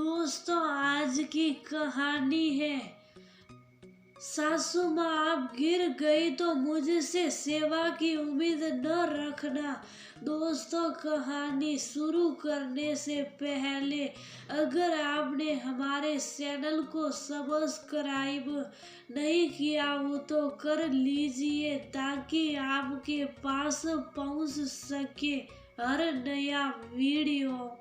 दोस्तों, आज की कहानी है सासू माँ आप गिर गई तो मुझसे सेवा की उम्मीद न रखना। दोस्तों, कहानी शुरू करने से पहले अगर आपने हमारे चैनल को सब्सक्राइब नहीं किया हो तो कर लीजिए ताकि आपके पास पहुंच सके हर नया वीडियो।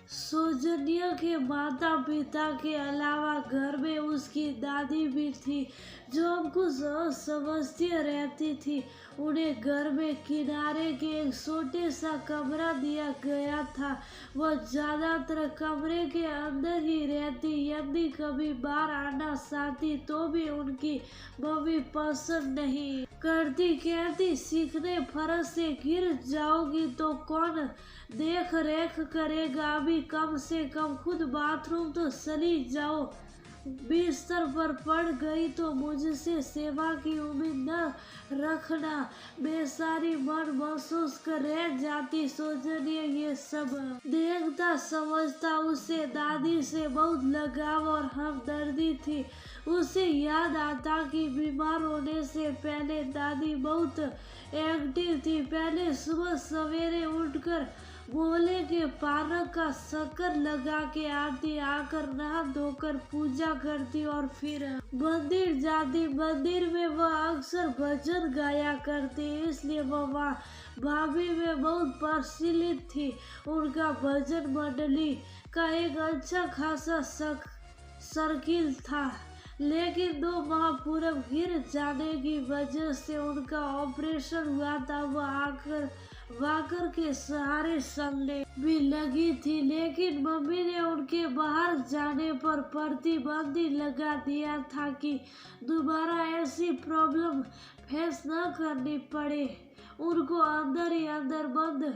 सौजन्या के माता पिता के अलावा घर में उसकी दादी भी थी जो हमको समझती रहती थी। उन्हें घर में किनारे के एक छोटे सा कमरा दिया गया था। वह ज्यादातर कमरे के अंदर ही रहती। यदि कभी बाहर आना चाहती तो भी उनकी मम्मी पसंद नहीं करती। कहती सीखने फर्श से गिर जाओगी तो कौन देख रेख करेगा। अभी कम से कम खुद बाथरूम तो चली जाओ। बिस्तर पर पड़ गई तो मुझसे सेवा की उम्मीद न रखना। बेचारी मन महसूस कर रह जाती। सौजन्या ये सब देखता समझता उसे दादी से बहुत लगाव और हमदर्दी थी। उसे याद आता कि बीमार होने से पहले दादी बहुत एक्टिव थी। पहले सुबह सवेरे उठकर मोहल्ले के पार्क का चक्कर लगा के आती, आकर नहा धोकर पूजा करती और फिर मंदिर जाती। मंदिर में वह अक्सर भजन गाया करती, इसलिए वह वहाँ भाभी में बहुत प्रचलित थी। उनका भजन मंडली का एक अच्छा खासा सर्किल था, लेकिन 2 माह पूर्व गिर जाने की वजह से उनका ऑपरेशन हुआ था। वह वाकर के सहारे चलने भी लगी थी, लेकिन मम्मी ने उनके बाहर जाने पर प्रतिबंध लगा दिया था कि दोबारा ऐसी प्रॉब्लम फेस न करनी पड़े। उनको अंदर ही अंदर बंद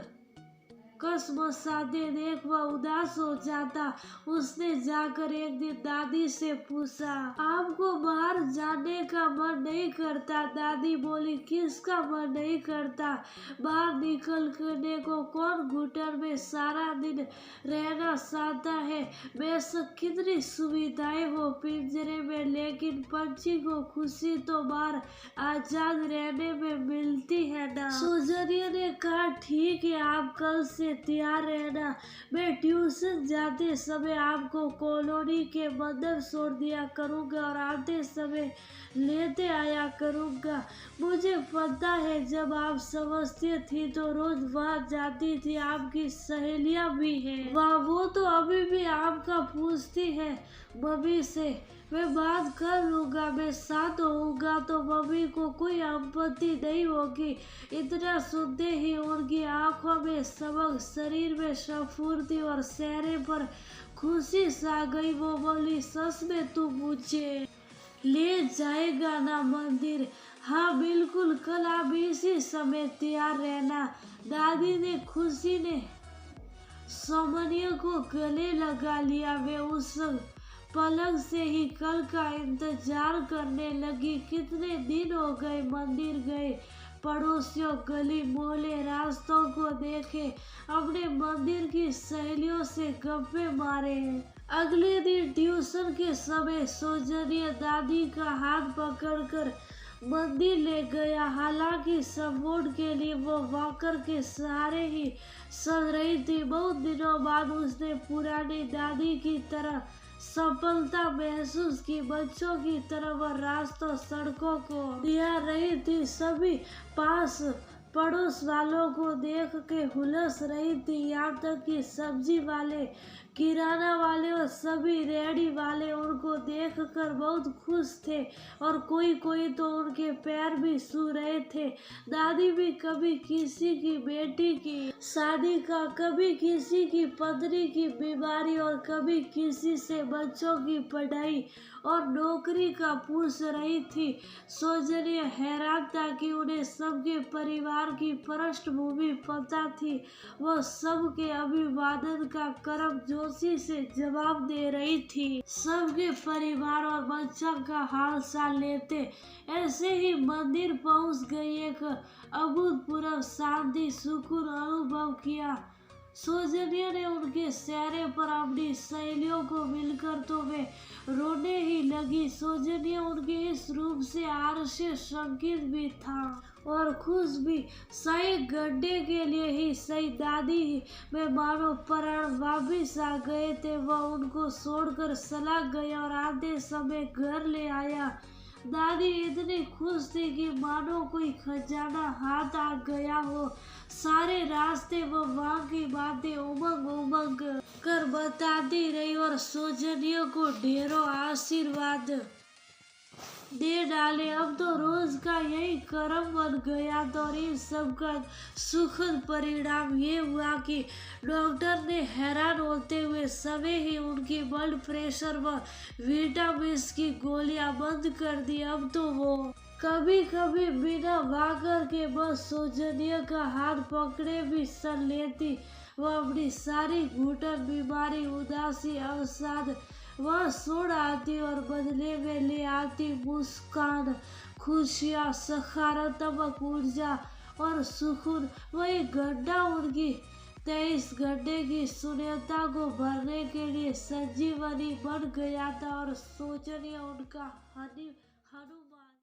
कसमसाते देख वह उदास हो जाता। उसने जाकर एक दिन दादी से पूछा, आपको बाहर जाने का मन नहीं करता? दादी बोली, किसका मन नहीं करता? बाहर निकलने को कौन घुटन में सारा दिन रहना चाहता है। बेशक कितनी सुविधाएं हो पिंजरे में, लेकिन पंछी को खुशी तो बाहर आजाद रहने में मिलती है ना। सौजन्या ने कहा, ठीक है, आप कल से तैयार रहना। मैं ट्यूशन जाते समय आपको कॉलोनी के मंदिर छोड़ दिया करूंगा और आते समय लेते आया करूंगा। मुझे पता है जब आप समझती थी तो रोज वहाँ जाती थी। आपकी सहेलियां भी हैं वहाँ, वो तो अभी भी आपका पूछती है मम्मी से। मैं बात कर लूंगा, मैं साथ होऊंगा तो मम्मी को कोई आपत्ति नहीं होगी। इतना सुनते ही उनकी आंखों में चमक, शरीर में स्फूर्ति और चेहरे पर खुशी छा गई। वो बोली, सच में तू मुझे ले जाएगा ना मंदिर? हाँ बिल्कुल, कल आप इसी समय तैयार रहना। दादी ने खुशी ने सौजन्या को गले लगा लिया। वे उस पलक से ही कल का इंतजार करने लगी। कितने दिन हो गए मंदिर गए, पड़ोसियों, गली मोहल्ले, रास्तों को देखे, अपने मंदिर की सहेलियों से गप्पे मारे। अगले दिन ट्यूशन के समय सौजन्या दादी का हाथ पकड़कर मंदिर ले गया। हालांकि सपोर्ट के लिए वो वॉकर के सहारे ही चल रही थी। बहुत दिनों बाद उसने पुरानी दादी की तरह सफलता महसूस की। बच्चों की तरह वह रास्तों सड़कों को निहार रही थी। सभी पास पड़ोस वालों को देख के हुलस रही थी, यहाँ तक कि सब्जी वाले, किराना वाले और सभी रेहड़ी वाले उनको देखकर बहुत खुश थे और कोई कोई तो उनके पैर भी छू रहे थे। दादी भी कभी किसी की बेटी की शादी का, कभी किसी की पत्नी की बीमारी और कभी किसी से बच्चों की पढ़ाई और नौकरी का पूछ रही थी। सौजन्या हैरान था कि उन्हें सबके परिवार की पृष्ठभूमि पता थी। वह सबके अभिवादन का गर्मजोशी से जवाब दे रही थी, सबके परिवार और बच्चा का हाल चाल लेते। ऐसे ही मंदिर पहुंच गई। एक अभूतपूर्व शांति सुकून अनुभव किया। सौजन्या ने उनके चेहरे पर अपनी सहेलियों को मिलकर तो वे रोने ही लगी। सौजन्या उनके इस रूप से आश्चर्यचकित भी था और खुश भी। सही घंटे के लिए ही सही दादी में मानो प्राण वापिस आ गए थे। वह उनको छोड़कर चला गया और आधे समय घर ले आया। दादी इतनी खुश थी कि मानो कोई खजाना हाथ आ गया हो। सारे रास्ते वो वहाँ की बातें उमंग उमंग कर बताती रही और सौजन्या को ढेरों आशीर्वाद दे डाले। अब तो रोज का यही कर्म बन गया था और इन सब का सुखद परिणाम ये हुआ कि डॉक्टर ने हैरान होते हुए समय ही उनकी ब्लड प्रेशर व विटामिन की गोलियां बंद कर दी। अब तो वो कभी कभी बिना भाकर के बस सौजन्या का हाथ पकड़े भी चल लेती। वह अपनी सारी घुटन बीमारी उदासी अवसाद वह छोड़ आती और बदले में ले आती मुस्कान, खुशियाँ, सकारात्मक ऊर्जा और सुकून। वही घंटा उनकी 23 घंटे की शून्यता को भरने के लिए संजीवनी बन गया था और सोचने उनका हनुमान